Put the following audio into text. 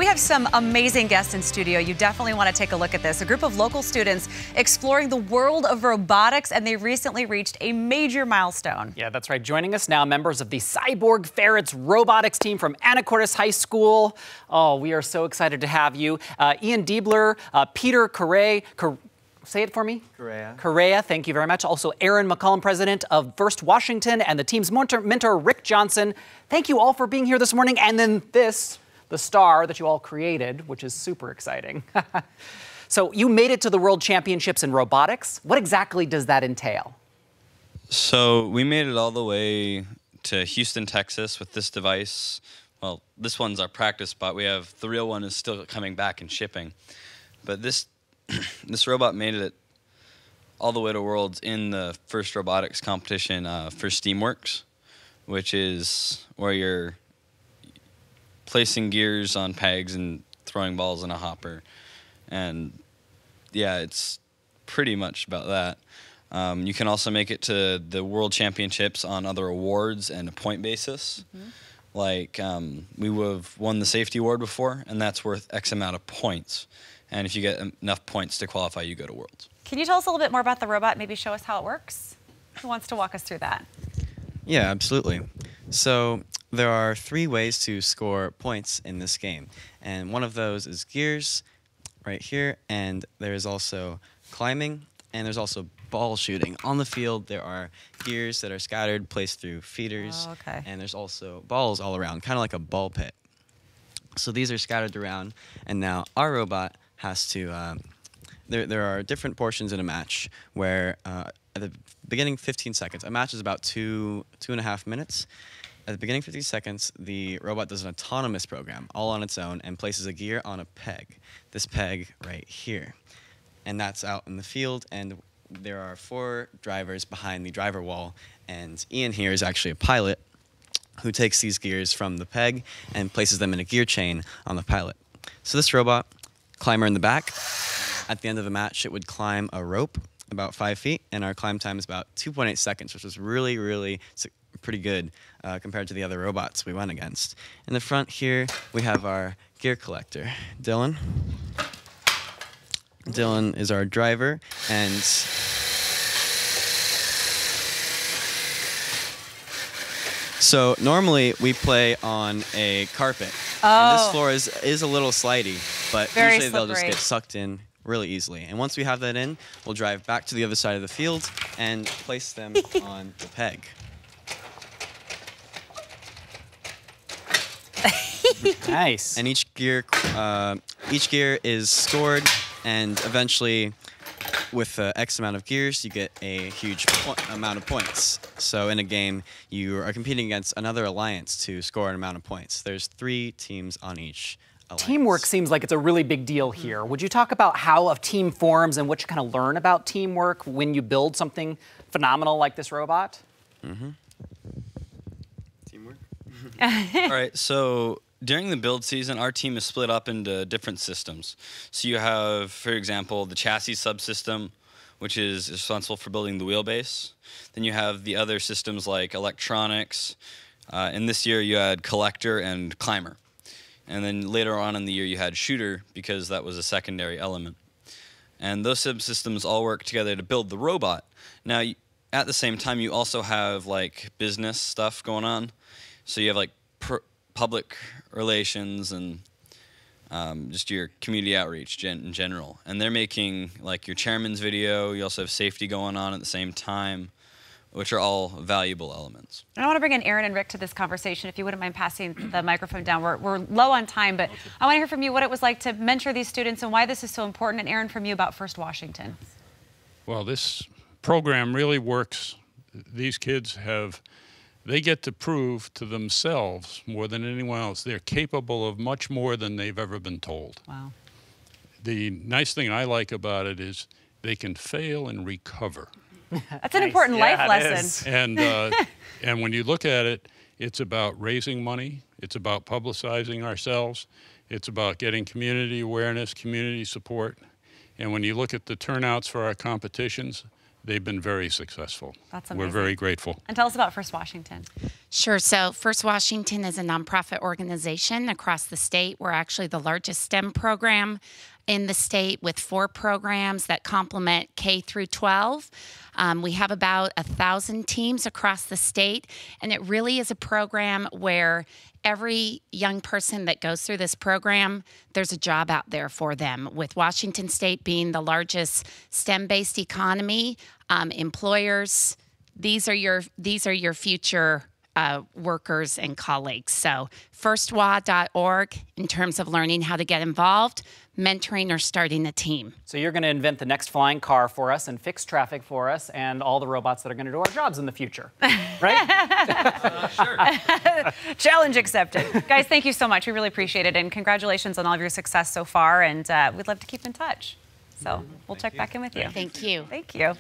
we have some amazing guests in studio. You definitely want to take a look at this. A group of local students exploring the world of robotics, and they recently reached a major milestone. Yeah, that's right. Joining us now, members of the Cyborg Ferrets robotics team from Anacortes High School. Oh, we are so excited to have you. Ian Diebler, Peter Correa. Say it for me. Correa, thank you very much. Also, Aaron McCollum, president of First Washington, and the team's mentor, Rick Johnson. Thank you all for being here this morning. And then this, the star that you all created, which is super exciting. So you made it to the World Championships in robotics. What exactly does that entail? So we made it all the way to Houston, Texas with this device. Well, this one's our practice spot. We have the real one is still coming back and shipping. But this robot made it all the way to Worlds in the first robotics competition for Steamworks, which is where you're placing gears on pegs and throwing balls in a hopper. And yeah, it's pretty much about that. You can also make it to the World Championships on other awards and a point basis. Like we have won the safety award before, and that's worth X amount of points. And if you get enough points to qualify, you go to Worlds. Can you tell us a little bit more about the robot? Maybe show us how it works? Who wants to walk us through that? Yeah, absolutely. So there are 3 ways to score points in this game. And one of those is gears right here. And there's also climbing. And there's also ball shooting. On the field, there are gears that are scattered, placed through feeders. Oh, okay. And there's also balls all around, kind of like a ball pit. So these are scattered around. And now our robot has to, there are different portions in a match where at the beginning 15 seconds, a match is about 2.5 minutes. At the beginning 15 seconds, the robot does an autonomous program all on its own and places a gear on a peg, this peg right here. And that's out in the field, and there are 4 drivers behind the driver wall, and Ian here is actually a pilot who takes these gears from the peg and places them in a gear chain on the pilot. So this robot, climber in the back. At the end of the match, it would climb a rope about 5 feet, and our climb time is about 2.8 seconds, which was really, really pretty good compared to the other robots we went against. In the front here, we have our gear collector, Dylan. Dylan is our driver, and so normally we play on a carpet. And this floor is a little slidey, but Very usually they'll just slippery. get sucked in really easily. And once we have that in, we'll drive back to the other side of the field and place them on the peg. Nice. And each gear is scored, and eventually, with X amount of gears, you get a huge amount of points. So in a game, you are competing against another alliance to score an amount of points. There's 3 teams on each alliance. Teamwork seems like it's a really big deal here. Would you talk about how a team forms and what you kind of learn about teamwork when you build something phenomenal like this robot? Teamwork? All right, so during the build season, our team is split up into different systems. So you have, for example, the chassis subsystem, which is responsible for building the wheelbase. Then you have the other systems like electronics. And this year you had collector and climber. And then later on in the year you had shooter, because that was a secondary element. And those subsystems all work together to build the robot. Now, at the same time, you also have like business stuff going on. So you have like public relations and just your community outreach in general. And they're making like your chairman's video. You also have safety going on at the same time, which are all valuable elements. And I want to bring in Aaron and Rick to this conversation. If you wouldn't mind passing the microphone down. We're low on time, but I want to hear from you what it was like to mentor these students and why this is so important. And Aaron, from you about First Washington. Well, this program really works. These kids they get to prove to themselves more than anyone else they're capable of much more than they've ever been told. Wow. The nice thing I like about it is they can fail and recover. That's an important life lesson. And when you look at it, it's about raising money. It's about publicizing ourselves. It's about getting community awareness, community support. And when you look at the turnouts for our competitions, they've been very successful. That's amazing. We're very grateful. And tell us about First Washington. Sure. So First Washington is a nonprofit organization across the state. We're actually the largest STEM program in the state with 4 programs that complement K through 12. We have about 1,000 teams across the state, and it really is a program where every young person that goes through this program, there's a job out there for them. With Washington State being the largest STEM-based economy, employers, these are your future workers and colleagues. So firstwa.org in terms of learning how to get involved, mentoring, or starting a team. So you're going to invent the next flying car for us and fix traffic for us and all the robots that are going to do our jobs in the future, right? Sure. Challenge accepted. Guys, thank you so much. We really appreciate it, and congratulations on all of your success so far, and we'd love to keep in touch. So we'll check back in with you. Thank you. Thank you.